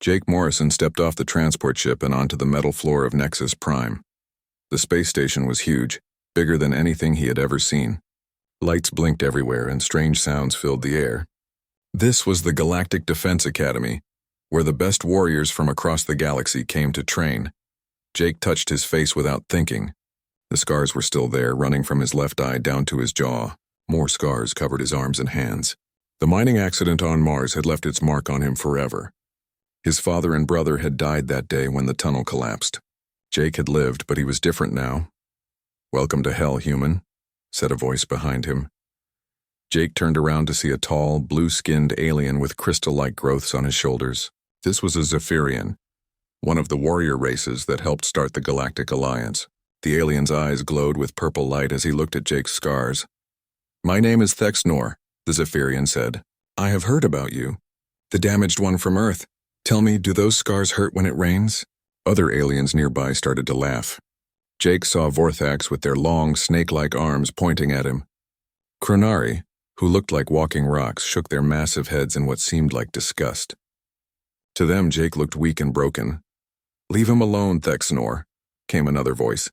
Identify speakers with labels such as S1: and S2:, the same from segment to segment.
S1: Jake Morrison stepped off the transport ship and onto the metal floor of Nexus Prime. The space station was huge, bigger than anything he had ever seen. Lights blinked everywhere and strange sounds filled the air. This was the Galactic Defense Academy, where the best warriors from across the galaxy came to train. Jake touched his face without thinking. The scars were still there, running from his left eye down to his jaw. More scars covered his arms and hands. The mining accident on Mars had left its mark on him forever. His father and brother had died that day when the tunnel collapsed. Jake had lived, but he was different now. "Welcome to hell, human," said a voice behind him. Jake turned around to see a tall, blue-skinned alien with crystal-like growths on his shoulders. This was a Zephyrian, one of the warrior races that helped start the Galactic Alliance. The alien's eyes glowed with purple light as he looked at Jake's scars. "My name is Thexnor," the Zephyrian said. "I have heard about you. The damaged one from Earth. Tell me, do those scars hurt when it rains?" Other aliens nearby started to laugh. Jake saw Vorthax with their long, snake-like arms pointing at him. Chronari, who looked like walking rocks, shook their massive heads in what seemed like disgust. To them, Jake looked weak and broken. "Leave him alone, Thexnor," came another voice.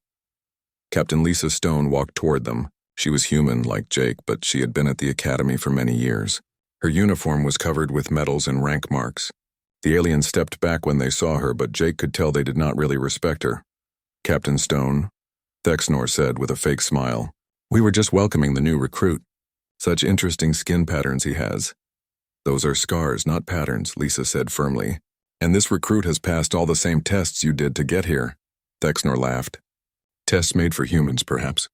S1: Captain Lisa Stone walked toward them. She was human, like Jake, but she had been at the academy for many years. Her uniform was covered with medals and rank marks. The aliens stepped back when they saw her, but Jake could tell they did not really respect her. "Captain Stone," Thexnor said with a fake smile. "We were just welcoming the new recruit. Such interesting skin patterns he has." "Those are scars, not patterns," Lisa said firmly. "And this recruit has passed all the same tests you did to get here." Thexnor laughed. "Tests made for humans, perhaps.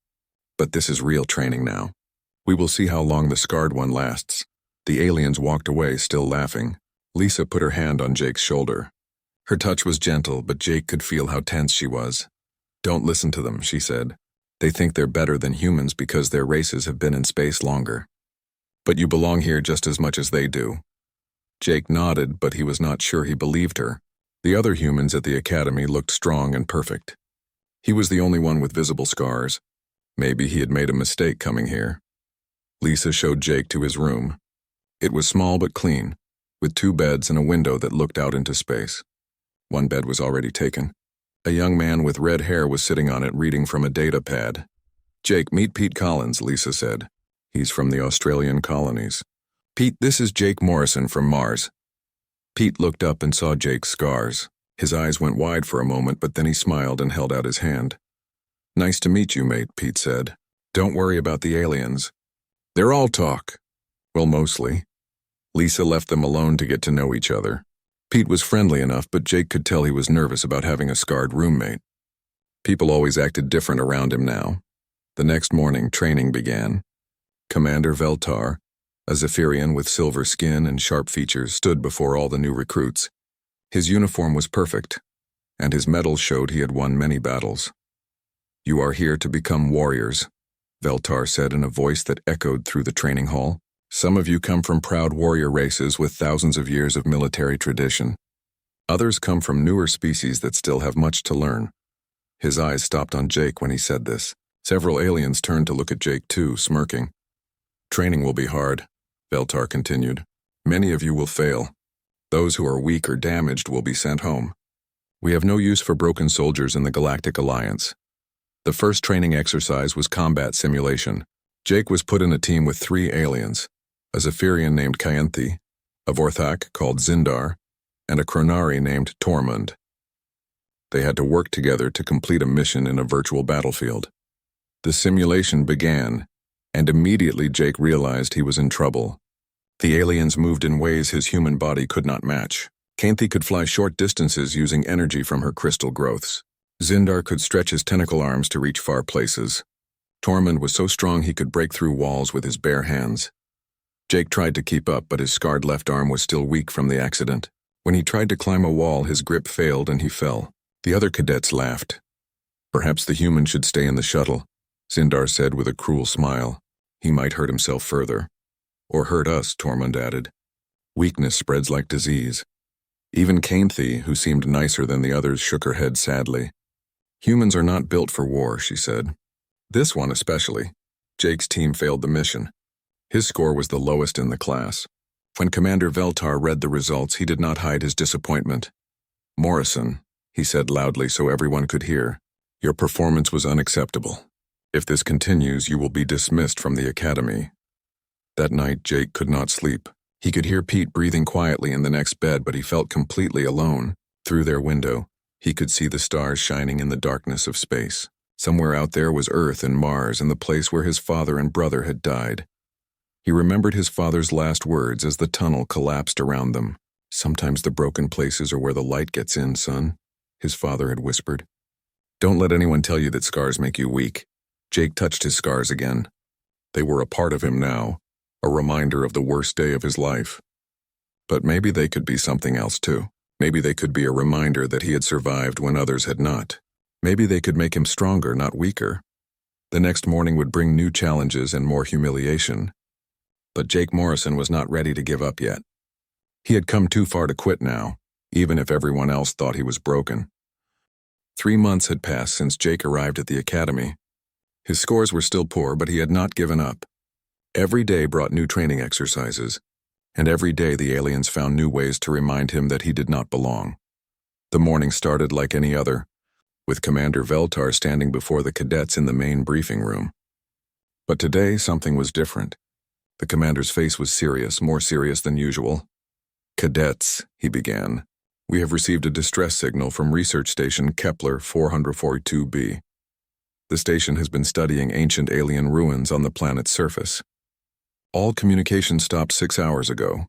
S1: But this is real training now. We will see how long the scarred one lasts." The aliens walked away, still laughing. Lisa put her hand on Jake's shoulder. Her touch was gentle, but Jake could feel how tense she was. "Don't listen to them," she said. "They think they're better than humans because their races have been in space longer. But you belong here just as much as they do." Jake nodded, but he was not sure he believed her. The other humans at the academy looked strong and perfect. He was the only one with visible scars. Maybe he had made a mistake coming here. Lisa showed Jake to his room. It was small but clean, with 2 beds and a window that looked out into space. One bed was already taken. A young man with red hair was sitting on it reading from a data pad. "Jake, meet Pete Collins," Lisa said. "He's from the Australian colonies." "Pete, this is Jake Morrison from Mars." Pete looked up and saw Jake's scars. His eyes went wide for a moment, but then he smiled and held out his hand. "Nice to meet you, mate," Pete said. "Don't worry about the aliens. They're all talk. Well, mostly." Lisa left them alone to get to know each other. Pete was friendly enough, but Jake could tell he was nervous about having a scarred roommate. People always acted different around him now. The next morning, training began. Commander Veltar, a Zephyrian with silver skin and sharp features, stood before all the new recruits. His uniform was perfect, and his medals showed he had won many battles. "You are here to become warriors," Veltar said in a voice that echoed through the training hall. "Some of you come from proud warrior races with thousands of years of military tradition. Others come from newer species that still have much to learn." His eyes stopped on Jake when he said this. Several aliens turned to look at Jake too, smirking. "Training will be hard," Veltar continued. "Many of you will fail. Those who are weak or damaged will be sent home. We have no use for broken soldiers in the Galactic Alliance." The first training exercise was combat simulation. Jake was put in a team with 3 aliens. A Zephyrian named Kyanthi, a Vorthak called Zindar, and a Chronari named Tormund. They had to work together to complete a mission in a virtual battlefield. The simulation began, and immediately Jake realized he was in trouble. The aliens moved in ways his human body could not match. Kyanthi could fly short distances using energy from her crystal growths. Zindar could stretch his tentacle arms to reach far places. Tormund was so strong he could break through walls with his bare hands. Jake tried to keep up, but his scarred left arm was still weak from the accident. When he tried to climb a wall, his grip failed and he fell. The other cadets laughed. "Perhaps the human should stay in the shuttle," Zindar said with a cruel smile. "He might hurt himself further." "Or hurt us," Tormund added. "Weakness spreads like disease." Even Kyanthi, who seemed nicer than the others, shook her head sadly. "Humans are not built for war," she said. "This one especially." Jake's team failed the mission. His score was the lowest in the class. When Commander Veltar read the results, he did not hide his disappointment. "Morrison," he said loudly so everyone could hear, "your performance was unacceptable. If this continues, you will be dismissed from the academy." That night, Jake could not sleep. He could hear Pete breathing quietly in the next bed, but he felt completely alone. Through their window, he could see the stars shining in the darkness of space. Somewhere out there was Earth and Mars and the place where his father and brother had died. He remembered his father's last words as the tunnel collapsed around them. "Sometimes the broken places are where the light gets in, son," his father had whispered. "Don't let anyone tell you that scars make you weak." Jake touched his scars again. They were a part of him now, a reminder of the worst day of his life. But maybe they could be something else too. Maybe they could be a reminder that he had survived when others had not. Maybe they could make him stronger, not weaker. The next morning would bring new challenges and more humiliation. But Jake Morrison was not ready to give up yet. He had come too far to quit now, even if everyone else thought he was broken. 3 months had passed since Jake arrived at the academy. His scores were still poor, but he had not given up. Every day brought new training exercises, and every day the aliens found new ways to remind him that he did not belong. The morning started like any other, with Commander Veltar standing before the cadets in the main briefing room. But today something was different. The commander's face was serious, more serious than usual. "Cadets," he began, "we have received a distress signal from research station Kepler 442b. The station has been studying ancient alien ruins on the planet's surface. All communication stopped 6 hours ago.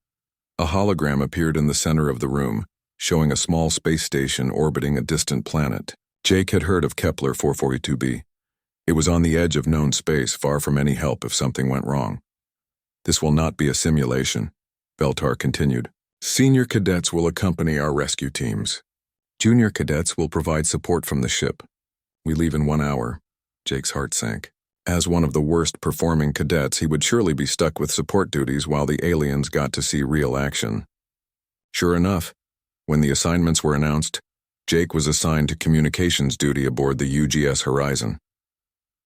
S1: A hologram appeared in the center of the room, showing a small space station orbiting a distant planet." Jake had heard of Kepler 442b. It was on the edge of known space, far from any help if something went wrong. "This will not be a simulation," Veltar continued. "Senior cadets will accompany our rescue teams. Junior cadets will provide support from the ship. We leave in 1 hour." Jake's heart sank. As one of the worst performing cadets, he would surely be stuck with support duties while the aliens got to see real action. Sure enough, when the assignments were announced, Jake was assigned to communications duty aboard the UGS Horizon.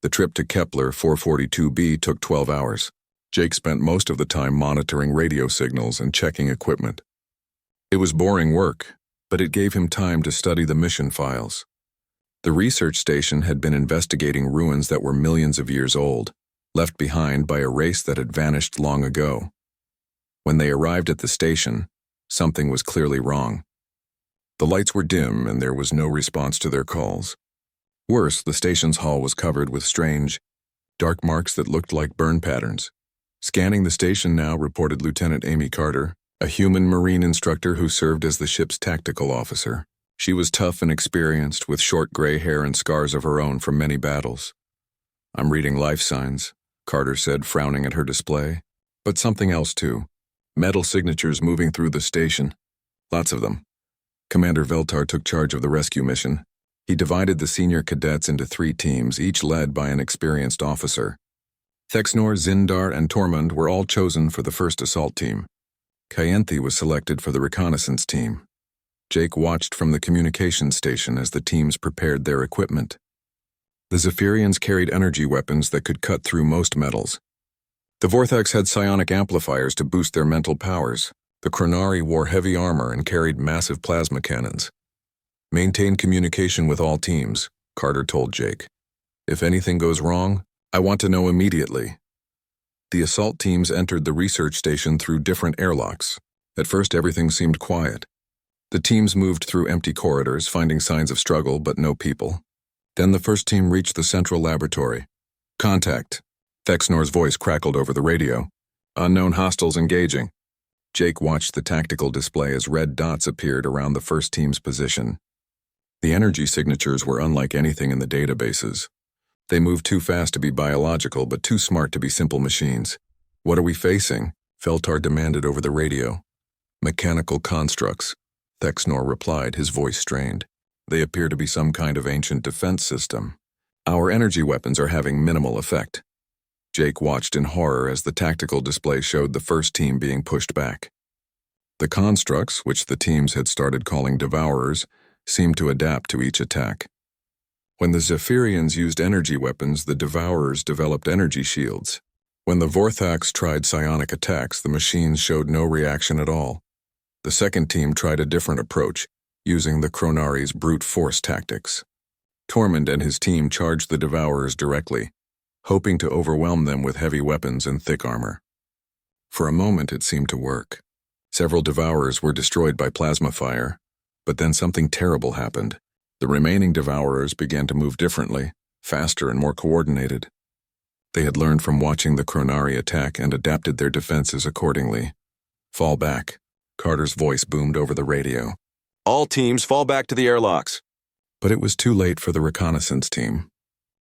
S1: The trip to Kepler 442b took 12 hours. Jake spent most of the time monitoring radio signals and checking equipment. It was boring work, but it gave him time to study the mission files. The research station had been investigating ruins that were millions of years old, left behind by a race that had vanished long ago. When they arrived at the station, something was clearly wrong. The lights were dim and there was no response to their calls. Worse, the station's hall was covered with strange, dark marks that looked like burn patterns. Scanning the station now, reported Lieutenant Amy Carter, a human Marine instructor who served as the ship's tactical officer. She was tough and experienced, with short gray hair and scars of her own from many battles. "I'm reading life signs," Carter said, frowning at her display. "But something else too. Metal signatures moving through the station. Lots of them." Commander Veltar took charge of the rescue mission. He divided the senior cadets into 3 teams, each led by an experienced officer. Thexnor, Zindar, and Tormund were all chosen for the first assault team. Kyanthi was selected for the reconnaissance team. Jake watched from the communications station as the teams prepared their equipment. The Zephyrians carried energy weapons that could cut through most metals. The Vorthax had psionic amplifiers to boost their mental powers. The Chronari wore heavy armor and carried massive plasma cannons. "Maintain communication with all teams," Carter told Jake. "If anything goes wrong, I want to know immediately." The assault teams entered the research station through different airlocks. At first, everything seemed quiet. The teams moved through empty corridors, finding signs of struggle but no people. Then the first team reached the central laboratory. "Contact." Thexnor's voice crackled over the radio. "Unknown hostiles engaging." Jake watched the tactical display as red dots appeared around the first team's position. The energy signatures were unlike anything in the databases. They moved too fast to be biological, but too smart to be simple machines. "What are we facing?" Veltar demanded over the radio. "Mechanical constructs," Thexnor replied, his voice strained. "They appear to be some kind of ancient defense system. Our energy weapons are having minimal effect." Jake watched in horror as the tactical display showed the first team being pushed back. The constructs, which the teams had started calling Devourers, seemed to adapt to each attack. When the Zephyrians used energy weapons, the Devourers developed energy shields. When the Vorthax tried psionic attacks, the machines showed no reaction at all. The second team tried a different approach, using the Chronari's brute force tactics. Tormund and his team charged the Devourers directly, hoping to overwhelm them with heavy weapons and thick armor. For a moment it seemed to work. Several Devourers were destroyed by plasma fire, but then something terrible happened. The remaining Devourers began to move differently, faster and more coordinated. They had learned from watching the Chronari attack and adapted their defenses accordingly. "Fall back," Carter's voice boomed over the radio.
S2: "All teams fall back to the airlocks."
S1: But it was too late for the reconnaissance team.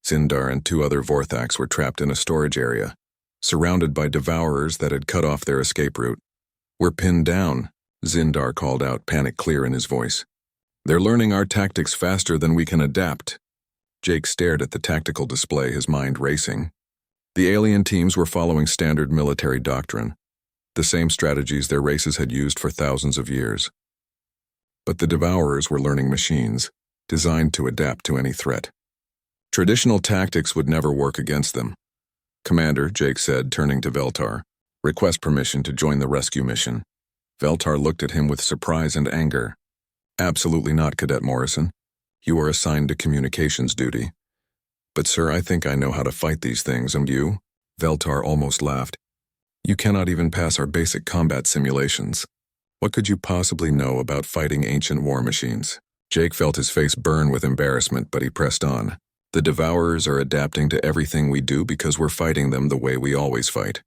S1: Zindar and 2 other Vorthax were trapped in a storage area, surrounded by Devourers that had cut off their escape route. "We're pinned down," Zindar called out, panic clear in his voice. "They're learning our tactics faster than we can adapt." Jake stared at the tactical display, his mind racing. The alien teams were following standard military doctrine, the same strategies their races had used for thousands of years. But the Devourers were learning machines, designed to adapt to any threat. Traditional tactics would never work against them. "Commander," Jake said, turning to Veltar, "request permission to join the rescue mission." Veltar looked at him with surprise and anger. "Absolutely not, Cadet Morrison. You are assigned to communications duty." "But sir, I think I know how to fight these things, and you?" Veltar almost laughed. "You cannot even pass our basic combat simulations. What could you possibly know about fighting ancient war machines?" Jake felt his face burn with embarrassment, but he pressed on. "The Devourers are adapting to everything we do because we're fighting them the way we always fight.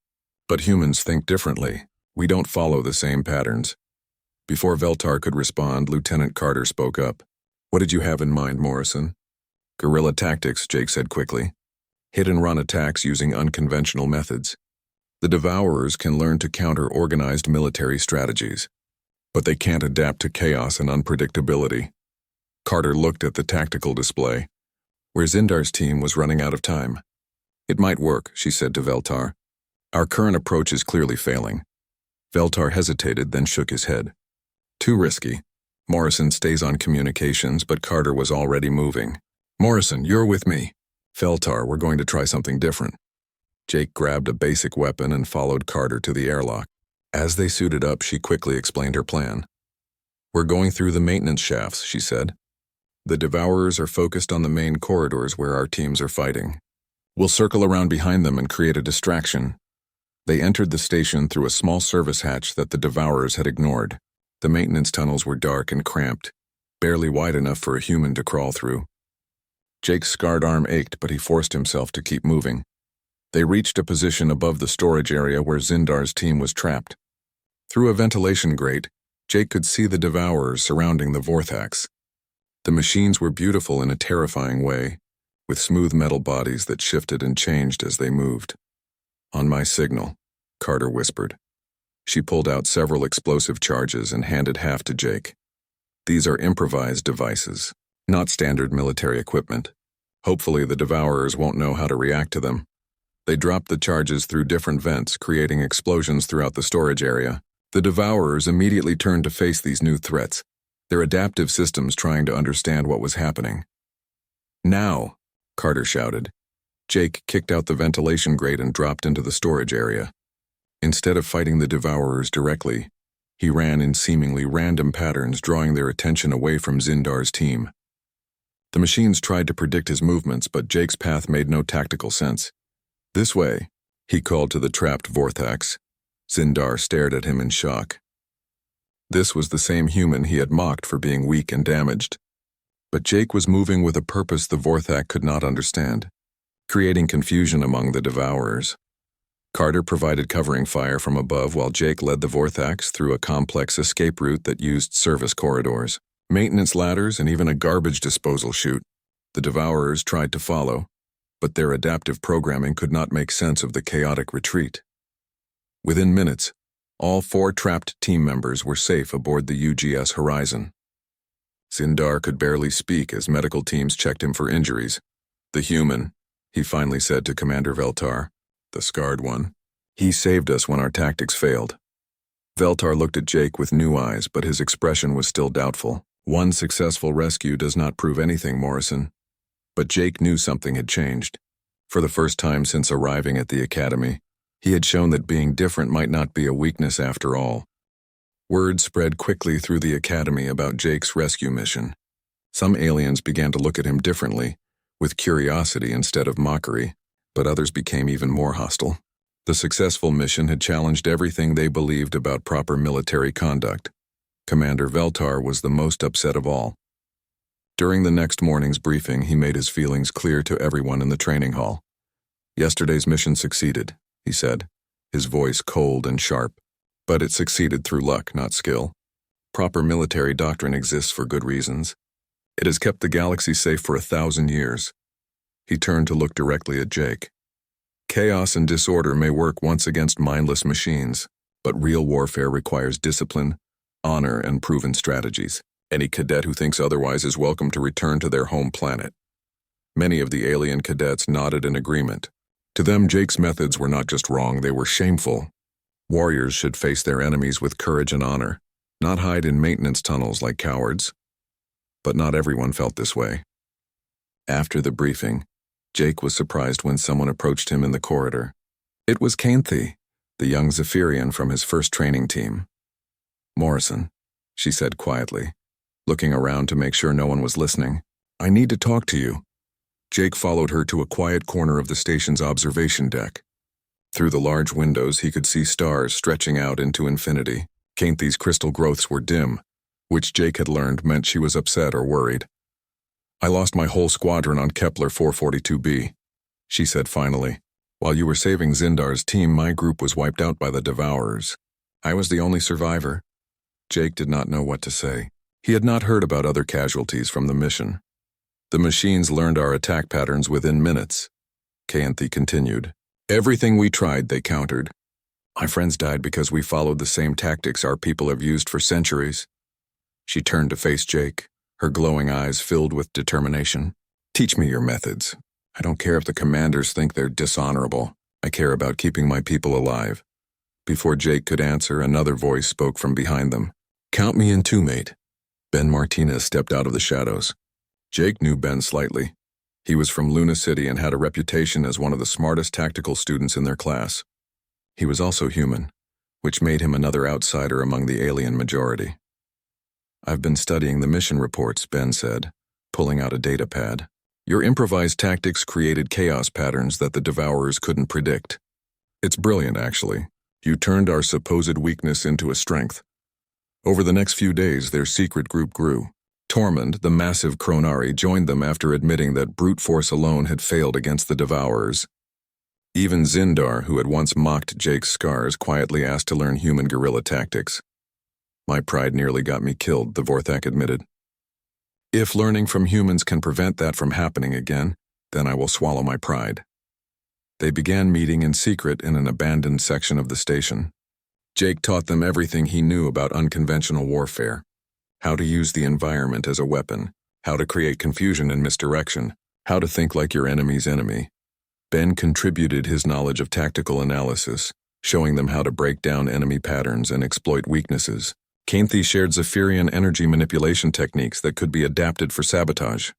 S1: But humans think differently. We don't follow the same patterns." Before Veltar could respond, Lieutenant Carter spoke up. "What did you have in mind, Morrison?" "Guerrilla tactics," Jake said quickly. "Hit-and-run attacks using unconventional methods. The Devourers can learn to counter organized military strategies, but they can't adapt to chaos and unpredictability." Carter looked at the tactical display, where Zindar's team was running out of time. "It might work," she said to Veltar. "Our current approach is clearly failing." Veltar hesitated, then shook his head. "Too risky. Morrison stays on communications, but Carter was already moving. Morrison, you're with me. Veltar, we're going to try something different." Jake grabbed a basic weapon and followed Carter to the airlock. As they suited up, she quickly explained her plan. "We're going through the maintenance shafts," she said. "The Devourers are focused on the main corridors where our teams are fighting. We'll circle around behind them and create a distraction." They entered the station through a small service hatch that the Devourers had ignored. The maintenance tunnels were dark and cramped, barely wide enough for a human to crawl through. Jake's scarred arm ached, but he forced himself to keep moving. They reached a position above the storage area where Zindar's team was trapped. Through a ventilation grate, Jake could see the Devourers surrounding the Vorthax. The machines were beautiful in a terrifying way, with smooth metal bodies that shifted and changed as they moved. "On my signal," Carter whispered. She pulled out several explosive charges and handed half to Jake. "These are improvised devices, not standard military equipment. Hopefully the Devourers won't know how to react to them." They dropped the charges through different vents, creating explosions throughout the storage area. The Devourers immediately turned to face these new threats, their adaptive systems trying to understand what was happening. "Now!" Carter shouted. Jake kicked out the ventilation grate and dropped into the storage area. Instead of fighting the Devourers directly, he ran in seemingly random patterns, drawing their attention away from Zindar's team. The machines tried to predict his movements, but Jake's path made no tactical sense. "This way," he called to the trapped Vorthax. Zindar stared at him in shock. This was the same human he had mocked for being weak and damaged. But Jake was moving with a purpose the Vorthax could not understand, creating confusion among the Devourers. Carter provided covering fire from above while Jake led the Vorthax through a complex escape route that used service corridors, maintenance ladders, and even a garbage disposal chute. The Devourers tried to follow, but their adaptive programming could not make sense of the chaotic retreat. Within minutes, all 4 trapped team members were safe aboard the UGS Horizon. Zindar could barely speak as medical teams checked him for injuries. "The human," he finally said to Commander Veltar, "the scarred one. He saved us when our tactics failed." Veltar looked at Jake with new eyes, but his expression was still doubtful. "One successful rescue does not prove anything, Morrison." But Jake knew something had changed. For the first time since arriving at the academy, He had shown that being different might not be a weakness after all. Word spread quickly through the academy about Jake's rescue mission. Some aliens began to look at him differently, with curiosity instead of mockery, but others became even more hostile. The successful mission had challenged everything they believed about proper military conduct. Commander Veltar was the most upset of all. During the next morning's briefing, he made his feelings clear to everyone in the training hall. "Yesterday's mission succeeded," he said, his voice cold and sharp. "But it succeeded through luck, not skill. Proper military doctrine exists for good reasons. It has kept the galaxy safe for 1,000 years. He turned to look directly at Jake. "Chaos and disorder may work once against mindless machines, but real warfare requires discipline, honor, and proven strategies. Any cadet who thinks otherwise is welcome to return to their home planet." Many of the alien cadets nodded in agreement. To them, Jake's methods were not just wrong, they were shameful. Warriors should face their enemies with courage and honor, not hide in maintenance tunnels like cowards. But not everyone felt this way. After the briefing, Jake was surprised when someone approached him in the corridor. It was Canthi, the young Zephyrian from his first training team. "Morrison," she said quietly, looking around to make sure no one was listening. "I need to talk to you." Jake followed her to a quiet corner of the station's observation deck. Through the large windows, he could see stars stretching out into infinity. Canthi's crystal growths were dim, which Jake had learned meant she was upset or worried. "I lost my whole squadron on Kepler 442b, she said finally. "While you were saving Zindar's team, my group was wiped out by the Devourers. I was the only survivor." Jake did not know what to say. He had not heard about other casualties from the mission. "The machines learned our attack patterns within minutes," Canthi continued. "Everything we tried, they countered. My friends died because we followed the same tactics our people have used for centuries." She turned to face Jake, her glowing eyes filled with determination. "Teach me your methods. I don't care if the commanders think they're dishonorable. I care about keeping my people alive." Before Jake could answer, another voice spoke from behind them. "Count me in too, mate." Ben Martinez stepped out of the shadows. Jake knew Ben slightly. He was from Luna City and had a reputation as one of the smartest tactical students in their class. He was also human, which made him another outsider among the alien majority. "I've been studying the mission reports," Ben said, pulling out a data pad. "Your improvised tactics created chaos patterns that the Devourers couldn't predict. It's brilliant, actually. You turned our supposed weakness into a strength." Over the next few days, their secret group grew. Tormund, the massive Kronari, joined them after admitting that brute force alone had failed against the Devourers. Even Zindar, who had once mocked Jake's scars, quietly asked to learn human guerrilla tactics. "My pride nearly got me killed," the Vorthak admitted. "If learning from humans can prevent that from happening again, then I will swallow my pride." They began meeting in secret in an abandoned section of the station. Jake taught them everything he knew about unconventional warfare. How to use the environment as a weapon, how to create confusion and misdirection, how to think like your enemy's enemy. Ben contributed his knowledge of tactical analysis, showing them how to break down enemy patterns and exploit weaknesses. Canthi shared Zephyrian energy manipulation techniques that could be adapted for sabotage.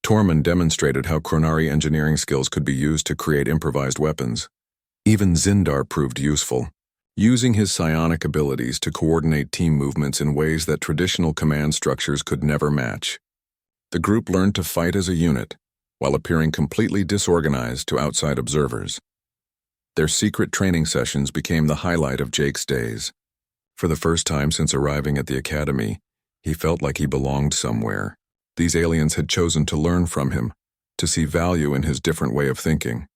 S1: Tormund demonstrated how Kronari engineering skills could be used to create improvised weapons. Even Zindar proved useful, using his psionic abilities to coordinate team movements in ways that traditional command structures could never match. The group learned to fight as a unit, while appearing completely disorganized to outside observers. Their secret training sessions became the highlight of Jake's days. For the first time since arriving at the academy, he felt like he belonged somewhere. These aliens had chosen to learn from him, to see value in his different way of thinking.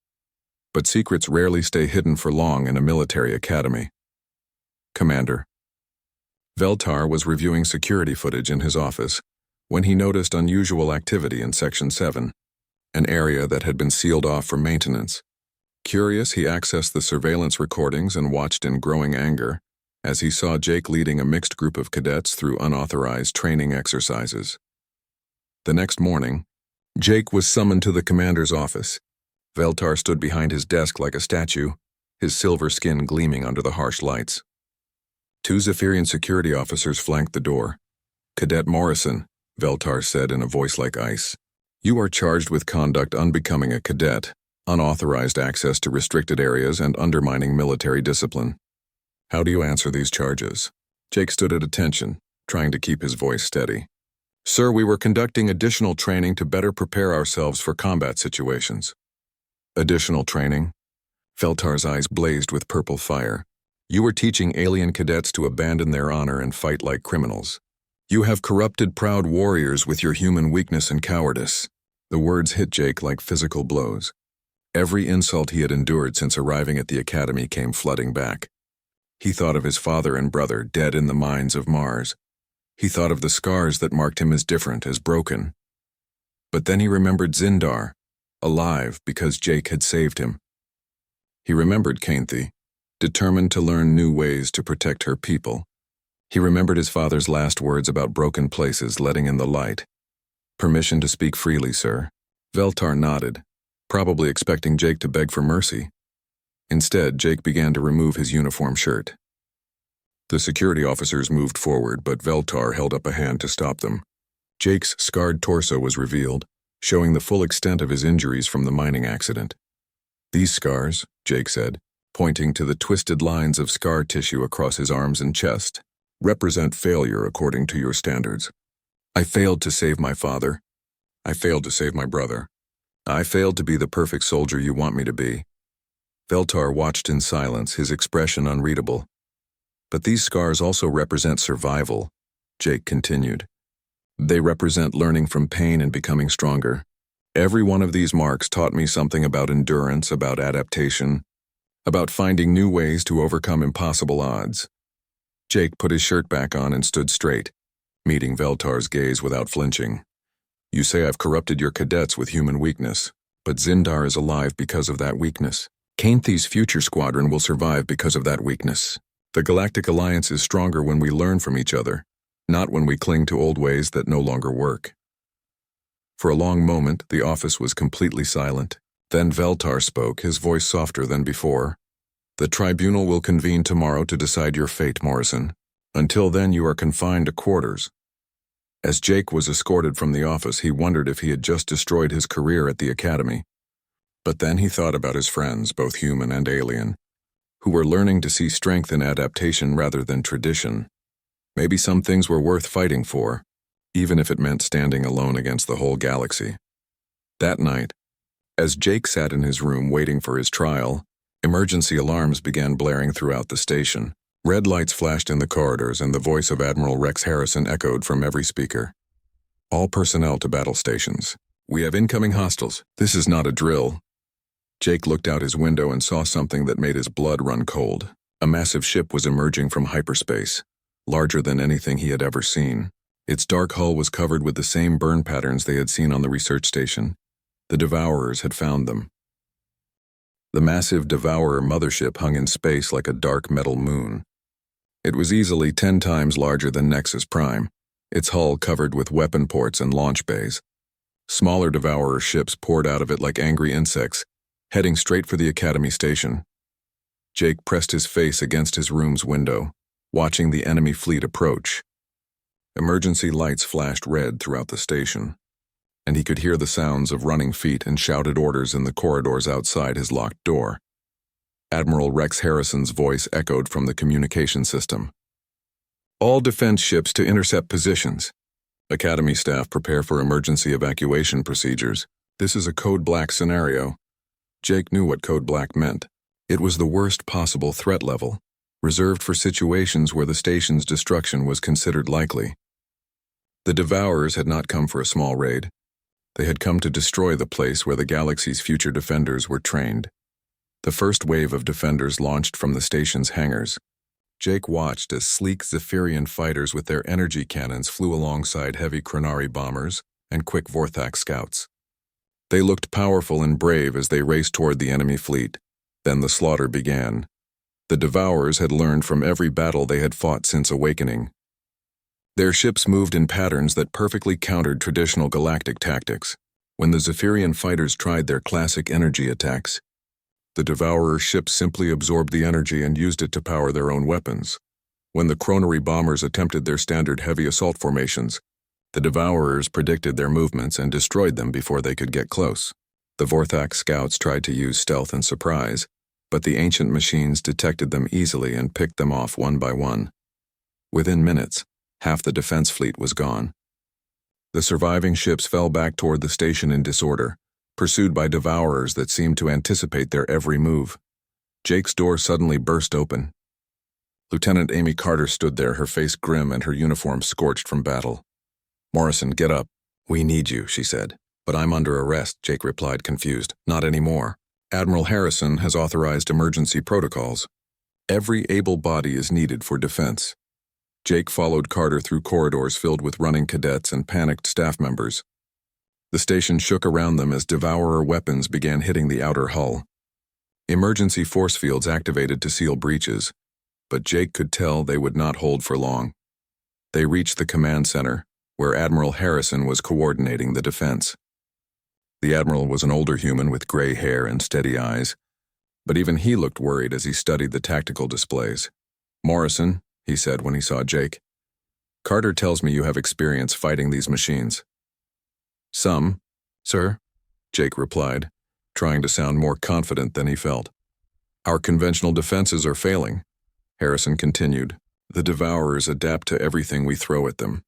S1: But secrets rarely stay hidden for long in a military academy. "Commander." Veltar was reviewing security footage in his office when he noticed unusual activity in Section 7, an area that had been sealed off for maintenance. Curious, he accessed the surveillance recordings and watched in growing anger as he saw Jake leading a mixed group of cadets through unauthorized training exercises. The next morning, Jake was summoned to the commander's office. Veltar stood behind his desk like a statue, his silver skin gleaming under the harsh lights. Two Zephyrian security officers flanked the door. "Cadet Morrison," Veltar said in a voice like ice, "you are charged with conduct unbecoming a cadet. unauthorized access to restricted areas, and undermining military discipline. How do you answer these charges? Jake stood at attention, trying to keep his voice steady. Sir, we were conducting additional training to better prepare ourselves for combat situations. Additional training? Veltar's eyes blazed with purple fire. You were teaching alien cadets to abandon their honor and fight like criminals. You have corrupted proud warriors with your human weakness and cowardice. The words hit Jake like physical blows. Every insult he had endured since arriving at the academy came flooding back. He thought of his father and brother dead in the mines of Mars. He thought of the scars that marked him as different, as broken. But then he remembered Zindar, alive because Jake had saved him. He remembered Kainthi, determined to learn new ways to protect her people. He remembered his father's last words about broken places letting in the light. Permission to speak freely, sir. Veltar nodded, probably expecting Jake to beg for mercy. Instead, Jake began to remove his uniform shirt. The security officers moved forward, but Veltar held up a hand to stop them. Jake's scarred torso was revealed, showing the full extent of his injuries from the mining accident. These scars, Jake said, pointing to the twisted lines of scar tissue across his arms and chest, represent failure according to your standards. I failed to save my father. I failed to save my brother. I failed to be the perfect soldier you want me to be. Veltar watched in silence, his expression unreadable. But these scars also represent survival, Jake continued. They represent learning from pain and becoming stronger. Every one of these marks taught me something about endurance, about adaptation, about finding new ways to overcome impossible odds. Jake put his shirt back on and stood straight, meeting Veltar's gaze without flinching. You say I've corrupted your cadets with human weakness, but Zindar is alive because of that weakness. Kainthi's future squadron will survive because of that weakness. The Galactic Alliance is stronger when we learn from each other, not when we cling to old ways that no longer work. For a long moment, the office was completely silent. Then Veltar spoke, his voice softer than before. The tribunal will convene tomorrow to decide your fate, Morrison. Until then, you are confined to quarters. As Jake was escorted from the office, he wondered if he had just destroyed his career at the academy. But then he thought about his friends, both human and alien, who were learning to see strength in adaptation rather than tradition. Maybe some things were worth fighting for, even if it meant standing alone against the whole galaxy. That night, as Jake sat in his room waiting for his trial, emergency alarms began blaring throughout the station. Red lights flashed in the corridors, and the voice of Admiral Rex Harrison echoed from every speaker. All personnel to battle stations. We have incoming hostiles. This is not a drill. Jake looked out his window and saw something that made his blood run cold. A massive ship was emerging from hyperspace, larger than anything he had ever seen. Its dark hull was covered with the same burn patterns they had seen on the research station. The Devourers had found them. The massive Devourer mothership hung in space like a dark metal moon. It was easily 10 times larger than Nexus Prime, its hull covered with weapon ports and launch bays. Smaller Devourer ships poured out of it like angry insects, heading straight for the Academy station. Jake pressed his face against his room's window, watching the enemy fleet approach. Emergency lights flashed red throughout the station, and he could hear the sounds of running feet and shouted orders in the corridors outside his locked door. Admiral Rex Harrison's voice echoed from the communication system. All defense ships to intercept positions. Academy staff prepare for emergency evacuation procedures. This is a Code Black scenario. Jake knew what Code Black meant. It was the worst possible threat level, reserved for situations where the station's destruction was considered likely. The Devourers had not come for a small raid. They had come to destroy the place where the galaxy's future defenders were trained. The first wave of defenders launched from the station's hangars. Jake watched as sleek Zephyrian fighters with their energy cannons flew alongside heavy Chronari bombers and quick Vorthax scouts. They looked powerful and brave as they raced toward the enemy fleet. Then the slaughter began. The Devourers had learned from every battle they had fought since awakening. Their ships moved in patterns that perfectly countered traditional galactic tactics. When the Zephyrian fighters tried their classic energy attacks, the Devourer ships simply absorbed the energy and used it to power their own weapons. When the Chronari bombers attempted their standard heavy assault formations, the Devourers predicted their movements and destroyed them before they could get close. The Vorthak scouts tried to use stealth and surprise, but the ancient machines detected them easily and picked them off one by one. Within minutes, half the defense fleet was gone. The surviving ships fell back toward the station in disorder, pursued by devourers that seemed to anticipate their every move. Jake's door suddenly burst open. Lieutenant Amy Carter stood there, her face grim and her uniform scorched from battle. "Morrison, get up. We need you," she said. "But I'm under arrest," Jake replied, confused. "Not anymore. Admiral Harrison has authorized emergency protocols. Every able body is needed for defense." Jake followed Carter through corridors filled with running cadets and panicked staff members. The station shook around them as devourer weapons began hitting the outer hull. Emergency force fields activated to seal breaches, but Jake could tell they would not hold for long. They reached the command center, where Admiral Harrison was coordinating the defense. The Admiral was an older human with gray hair and steady eyes, but even he looked worried as he studied the tactical displays. "Morrison," he said when he saw Jake, "Carter tells me you have experience fighting these machines." "Some, sir," Jake replied, trying to sound more confident than he felt. "Our conventional defenses are failing," Harrison continued. "The devourers adapt to everything we throw at them.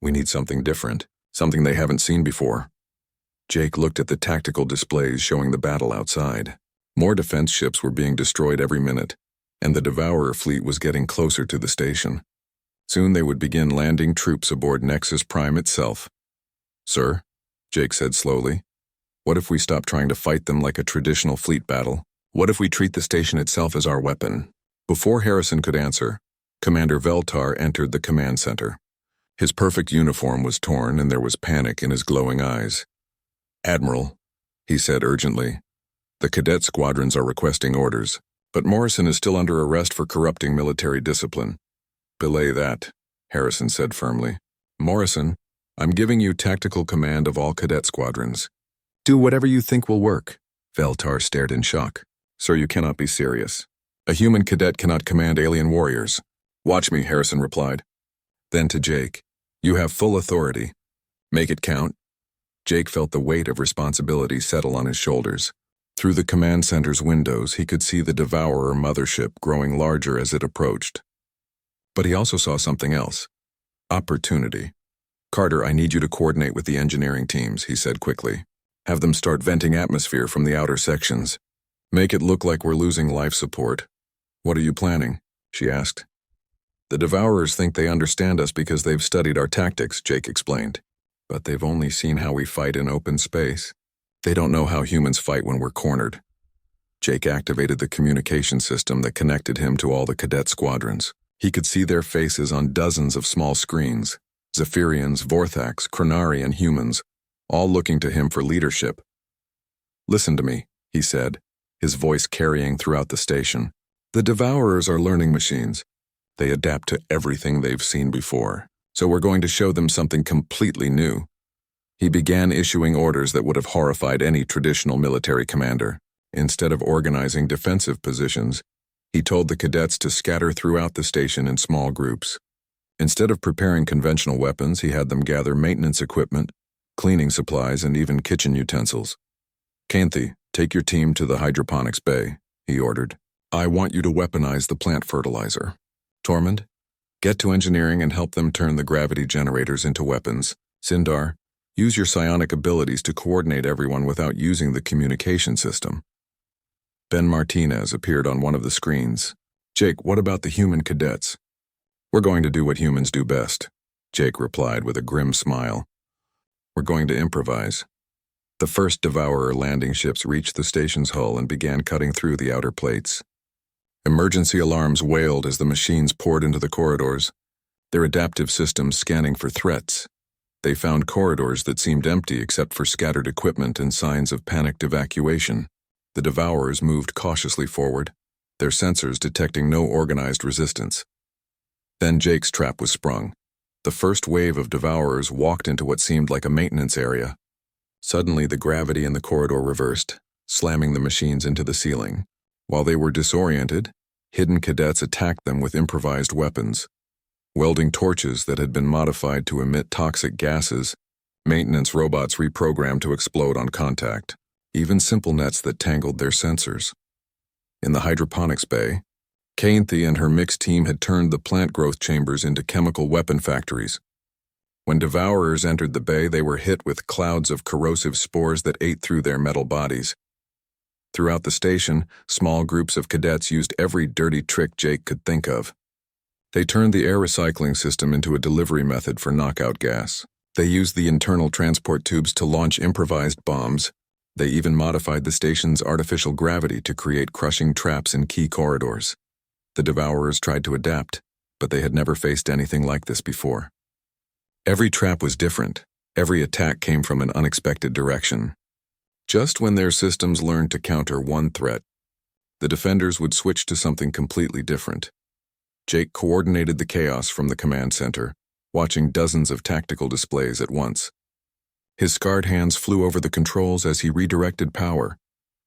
S1: We need something different, something they haven't seen before." Jake looked at the tactical displays showing the battle outside. More defense ships were being destroyed every minute, and the devourer fleet was getting closer to the station. Soon they would begin landing troops aboard Nexus Prime itself. "Sir," Jake said slowly, "what if we stop trying to fight them like a traditional fleet battle? What if we treat the station itself as our weapon?" Before Harrison could answer, Commander Veltar entered the command center. His perfect uniform was torn and there was panic in his glowing eyes. "Admiral," he said urgently, "the cadet squadrons are requesting orders, but Morrison is still under arrest for corrupting military discipline." "Belay that," Harrison said firmly. "Morrison, I'm giving you tactical command of all cadet squadrons. Do whatever you think will work." Veltar stared in shock. "Sir, you cannot be serious. A human cadet cannot command alien warriors." "Watch me," Harrison replied. Then to Jake, "You have full authority. Make it count." Jake felt the weight of responsibility settle on his shoulders. Through the command center's windows, he could see the Devourer mothership growing larger as it approached. But he also saw something else. Opportunity. "Carter, I need you to coordinate with the engineering teams," he said quickly. "Have them start venting atmosphere from the outer sections. Make it look like we're losing life support." "What are you planning?" she asked. "The Devourers think they understand us because they've studied our tactics," Jake explained. "But they've only seen how we fight in open space. They don't know how humans fight when we're cornered." Jake activated the communication system that connected him to all the cadet squadrons. He could see their faces on dozens of small screens. Zephyrians, Vorthaks, Chronari, and humans, all looking to him for leadership. "Listen to me," he said, his voice carrying throughout the station. "The Devourers are learning machines. They adapt to everything they've seen before. So we're going to show them something completely new." He began issuing orders that would have horrified any traditional military commander. Instead of organizing defensive positions, he told the cadets to scatter throughout the station in small groups. Instead of preparing conventional weapons, he had them gather maintenance equipment, cleaning supplies, and even kitchen utensils. "Canthi, take your team to the hydroponics bay," he ordered. "I want you to weaponize the plant fertilizer. Tormund, get to engineering and help them turn the gravity generators into weapons. Sindar, use your psionic abilities to coordinate everyone without using the communication system." Ben Martinez appeared on one of the screens. "Jake, what about the human cadets?" "We're going to do what humans do best," Jake replied with a grim smile. "We're going to improvise." The first Devourer landing ships reached the station's hull and began cutting through the outer plates. Emergency alarms wailed as the machines poured into the corridors, their adaptive systems scanning for threats. They found corridors that seemed empty except for scattered equipment and signs of panicked evacuation. The Devourers moved cautiously forward, their sensors detecting no organized resistance. Then Jake's trap was sprung. The first wave of Devourers walked into what seemed like a maintenance area. Suddenly, the gravity in the corridor reversed, slamming the machines into the ceiling. While they were disoriented, hidden cadets attacked them with improvised weapons. Welding torches that had been modified to emit toxic gases, maintenance robots reprogrammed to explode on contact. even simple nets that tangled their sensors. In the hydroponics bay, Kainthe and her mixed team had turned the plant growth chambers into chemical weapon factories. When devourers entered the bay, they were hit with clouds of corrosive spores that ate through their metal bodies. Throughout the station, small groups of cadets used every dirty trick Jake could think of. They turned the air recycling system into a delivery method for knockout gas. They used the internal transport tubes to launch improvised bombs. They even modified the station's artificial gravity to create crushing traps in key corridors. The devourers tried to adapt, but they had never faced anything like this before. Every trap was different. Every attack came from an unexpected direction. Just when their systems learned to counter one threat, the defenders would switch to something completely different. Jake coordinated the chaos from the command center, watching dozens of tactical displays at once. His scarred hands flew over the controls as he redirected power,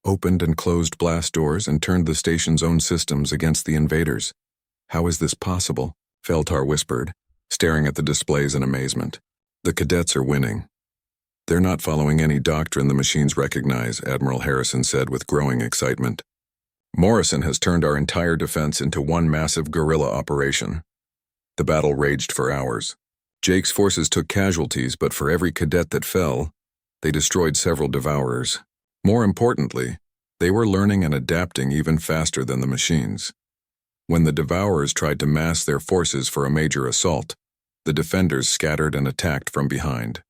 S1: opened and closed blast doors, and turned the station's own systems against the invaders. "How is this possible?" Feltar whispered, staring at the displays in amazement. "The cadets are winning. They're not following any doctrine the machines recognize," Admiral Harrison said with growing excitement. "Morrison has turned our entire defense into one massive guerrilla operation." The battle raged for hours. Jake's forces took casualties, but for every cadet that fell, they destroyed several devourers. More importantly, they were learning and adapting even faster than the machines. When the devourers tried to mass their forces for a major assault, the defenders scattered and attacked from behind.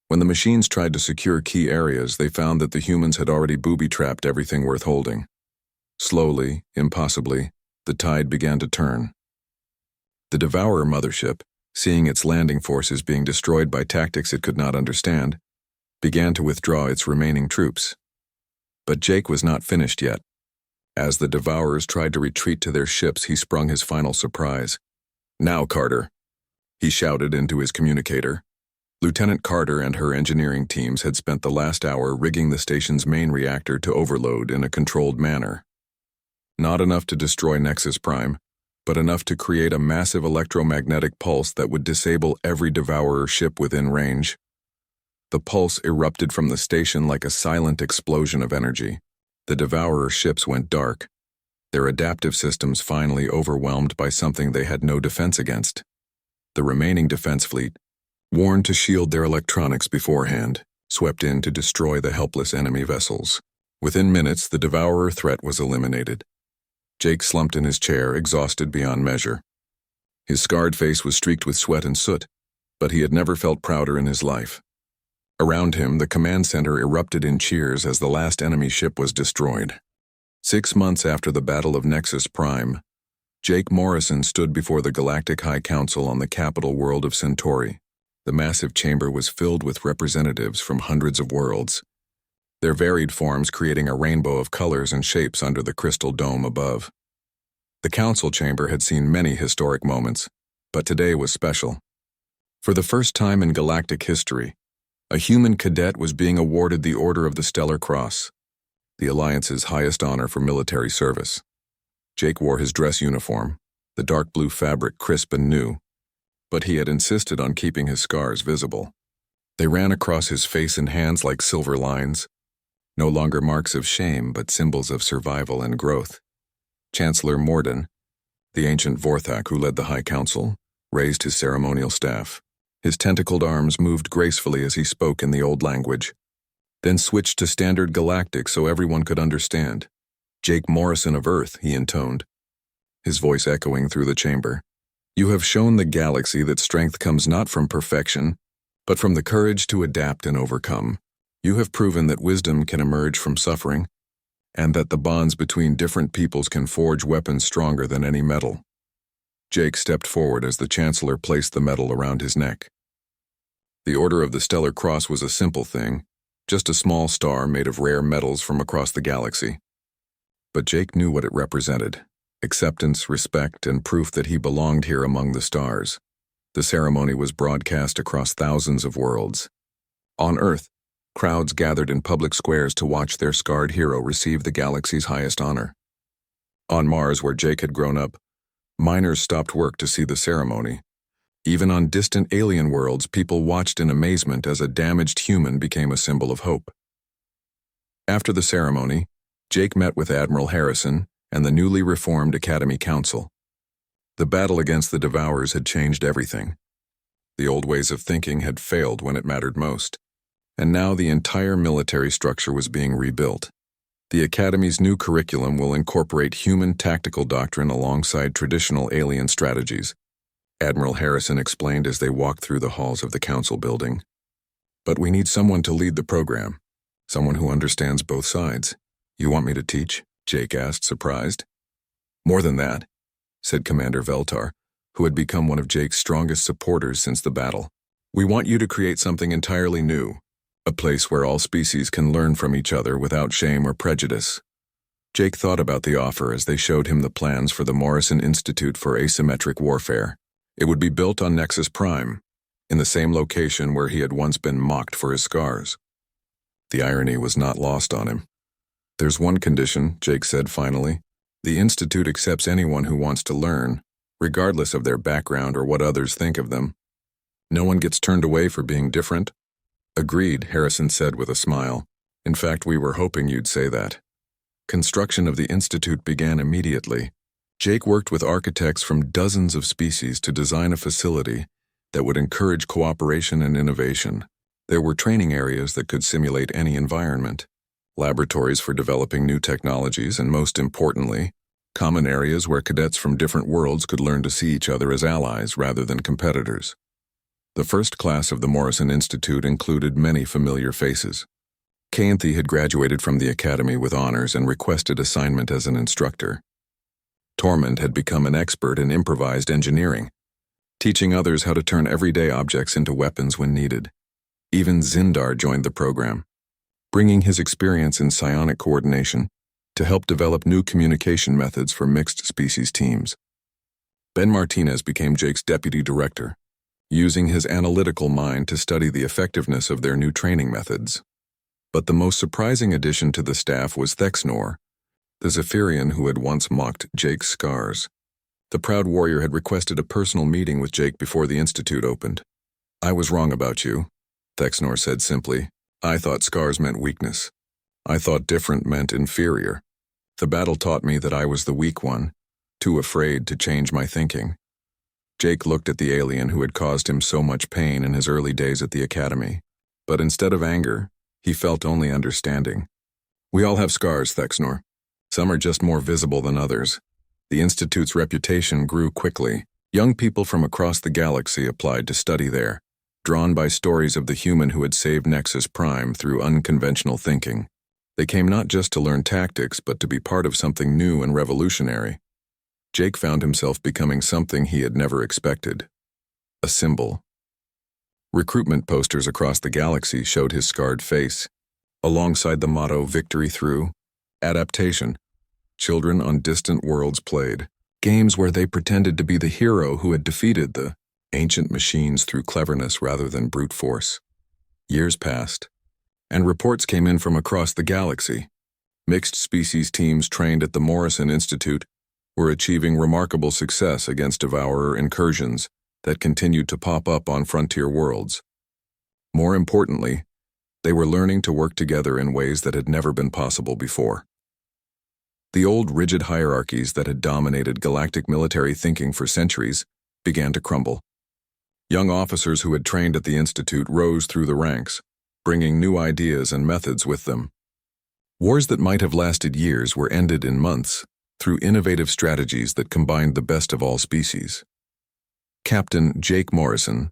S1: When the machines tried to secure key areas, they found that the humans had already booby-trapped everything worth holding. Slowly, impossibly, the tide began to turn. The Devourer mothership, seeing its landing forces being destroyed by tactics it could not understand, began to withdraw its remaining troops. But Jake was not finished yet. As the Devourers tried to retreat to their ships, he sprung his final surprise. "Now, Carter," he shouted into his communicator. Lieutenant Carter and her engineering teams had spent the last hour rigging the station's main reactor to overload in a controlled manner. Not enough to destroy Nexus Prime, but enough to create a massive electromagnetic pulse that would disable every Devourer ship within range. The pulse erupted from the station like a silent explosion of energy. The Devourer ships went dark, their adaptive systems finally overwhelmed by something they had no defense against. The remaining defense fleet, warned to shield their electronics beforehand, swept in to destroy the helpless enemy vessels. Within minutes, the Devourer threat was eliminated. Jake slumped in his chair, exhausted beyond measure. His scarred face was streaked with sweat and soot, but he had never felt prouder in his life. Around him, the command center erupted in cheers as the last enemy ship was destroyed. 6 months after the Battle of Nexus Prime, Jake Morrison stood before the Galactic High Council on the capital world of Centauri. The massive chamber was filled with representatives from hundreds of worlds, their varied forms creating a rainbow of colors and shapes under the crystal dome above. The council chamber had seen many historic moments, but today was special. For the first time in galactic history, a human cadet was being awarded the Order of the Stellar Cross, the Alliance's highest honor for military service. Jake wore his dress uniform, the dark blue fabric crisp and new, but he had insisted on keeping his scars visible. They ran across his face and hands like silver lines, no longer marks of shame but symbols of survival and growth. Chancellor Morden, the ancient Vorthak who led the High Council, raised his ceremonial staff. His tentacled arms moved gracefully as he spoke in the old language, then switched to standard galactic so everyone could understand. "Jake Morrison of Earth," he intoned, his voice echoing through the chamber. "You have shown the galaxy that strength comes not from perfection, but from the courage to adapt and overcome. You have proven that wisdom can emerge from suffering, and that the bonds between different peoples can forge weapons stronger than any metal." Jake stepped forward as the Chancellor placed the medal around his neck. The Order of the Stellar Cross was a simple thing, just a small star made of rare metals from across the galaxy. But Jake knew what it represented: acceptance, respect, and proof that he belonged here among the stars. The ceremony was broadcast across thousands of worlds. On Earth, crowds gathered in public squares to watch their scarred hero receive the galaxy's highest honor. On Mars, where Jake had grown up, miners stopped work to see the ceremony. Even on distant alien worlds, people watched in amazement as a damaged human became a symbol of hope. After the ceremony, Jake met with Admiral Harrison and the newly reformed Academy Council. The battle against the Devourers had changed everything. The old ways of thinking had failed when it mattered most, and now the entire military structure was being rebuilt. The Academy's new curriculum will incorporate human tactical doctrine alongside traditional alien strategies, Admiral Harrison explained as they walked through the halls of the Council building. But we need someone to lead the program, someone who understands both sides. You want me to teach? Jake asked, surprised. More than that, said Commander Veltar, who had become one of Jake's strongest supporters since the battle. We want you to create something entirely new, a place where all species can learn from each other without shame or prejudice. Jake thought about the offer as they showed him the plans for the Morrison Institute for Asymmetric Warfare. It would be built on Nexus Prime, in the same location where he had once been mocked for his scars. The irony was not lost on him. There's one condition, Jake said finally. The Institute accepts anyone who wants to learn, regardless of their background or what others think of them. No one gets turned away for being different. Agreed, Harrison said with a smile. In fact, we were hoping you'd say that. Construction of the Institute began immediately. Jake worked with architects from dozens of species to design a facility that would encourage cooperation and innovation. There were training areas that could simulate any environment, laboratories for developing new technologies, and most importantly, common areas where cadets from different worlds could learn to see each other as allies rather than competitors. The first class of the Morrison Institute included many familiar faces. Canthe had graduated from the Academy with honors and requested assignment as an instructor. Tormund had become an expert in improvised engineering, teaching others how to turn everyday objects into weapons when needed. Even Zindar joined the program, bringing his experience in psionic coordination to help develop new communication methods for mixed species teams. Ben Martinez became Jake's deputy director, using his analytical mind to study the effectiveness of their new training methods. But the most surprising addition to the staff was Thexnor, the Zephyrian who had once mocked Jake's scars. The proud warrior had requested a personal meeting with Jake before the Institute opened. I was wrong about you, Thexnor said simply. I thought scars meant weakness. I thought different meant inferior. The battle taught me that I was the weak one, too afraid to change my thinking. Jake looked at the alien who had caused him so much pain in his early days at the Academy. But instead of anger, he felt only understanding. We all have scars, Thexnor. Some are just more visible than others. The Institute's reputation grew quickly. Young people from across the galaxy applied to study there, drawn by stories of the human who had saved Nexus Prime through unconventional thinking. They came not just to learn tactics, but to be part of something new and revolutionary. Jake found himself becoming something he had never expected. A symbol. Recruitment posters across the galaxy showed his scarred face, alongside the motto "Victory Through Adaptation." Children on distant worlds played games where they pretended to be the hero who had defeated the ancient machines through cleverness rather than brute force. Years passed, and reports came in from across the galaxy. Mixed species teams trained at the Morrison Institute were achieving remarkable success against devourer incursions that continued to pop up on frontier worlds. More importantly, they were learning to work together in ways that had never been possible before. The old rigid hierarchies that had dominated galactic military thinking for centuries began to crumble. Young officers who had trained at the Institute rose through the ranks, bringing new ideas and methods with them. Wars that might have lasted years were ended in months through innovative strategies that combined the best of all species. Captain Jake Morrison,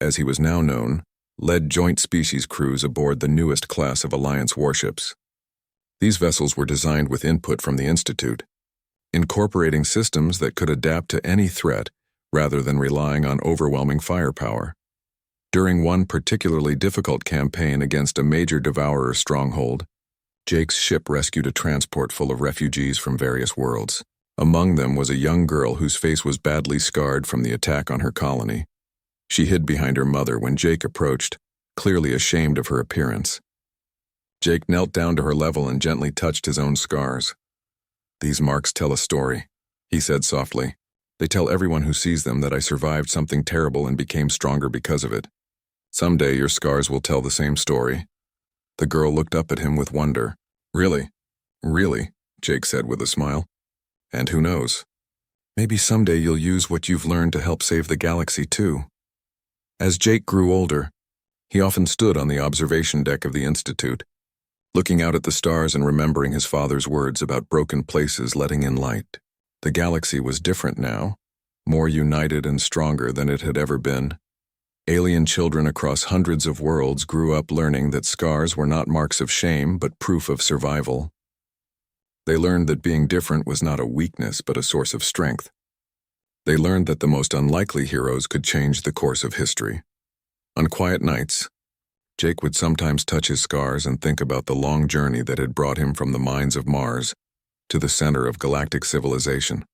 S1: as he was now known, led joint species crews aboard the newest class of Alliance warships. These vessels were designed with input from the Institute, incorporating systems that could adapt to any threat rather than relying on overwhelming firepower. During one particularly difficult campaign against a major devourer stronghold, Jake's ship rescued a transport full of refugees from various worlds. Among them was a young girl whose face was badly scarred from the attack on her colony. She hid behind her mother when Jake approached, clearly ashamed of her appearance. Jake knelt down to her level and gently touched his own scars. These marks tell a story, he said softly. They tell everyone who sees them that I survived something terrible and became stronger because of it. Someday your scars will tell the same story. The girl looked up at him with wonder. Really? Really? Jake said with a smile. And who knows? Maybe someday you'll use what you've learned to help save the galaxy too. As Jake grew older, he often stood on the observation deck of the Institute, looking out at the stars and remembering his father's words about broken places letting in light. The galaxy was different now, more united and stronger than it had ever been. Alien children across hundreds of worlds grew up learning that scars were not marks of shame but proof of survival. They learned that being different was not a weakness but a source of strength. They learned that the most unlikely heroes could change the course of history. On quiet nights, Jake would sometimes touch his scars and think about the long journey that had brought him from the mines of Mars to the center of galactic civilization.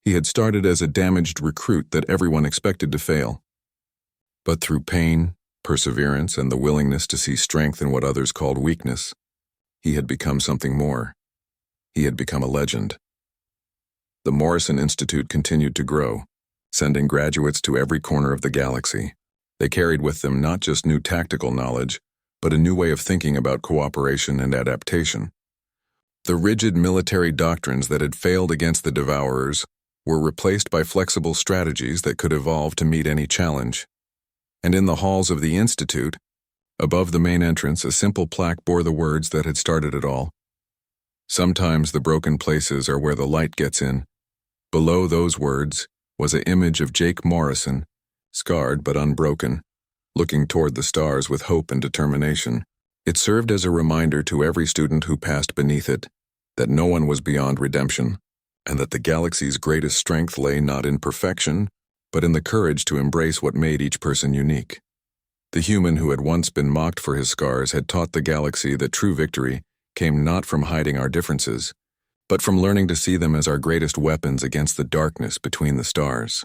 S1: He had started as a damaged recruit that everyone expected to fail. But through pain, perseverance, and the willingness to see strength in what others called weakness, he had become something more. He had become a legend. The Morrison Institute continued to grow, sending graduates to every corner of the galaxy. They carried with them not just new tactical knowledge, but a new way of thinking about cooperation and adaptation. The rigid military doctrines that had failed against the Devourers were replaced by flexible strategies that could evolve to meet any challenge. And in the halls of the Institute, above the main entrance, a simple plaque bore the words that had started it all. Sometimes the broken places are where the light gets in. Below those words was an image of Jake Morrison, scarred but unbroken, looking toward the stars with hope and determination. It served as a reminder to every student who passed beneath it that no one was beyond redemption, and that the galaxy's greatest strength lay not in perfection, but in the courage to embrace what made each person unique. The human who had once been mocked for his scars had taught the galaxy that true victory came not from hiding our differences, but from learning to see them as our greatest weapons against the darkness between the stars.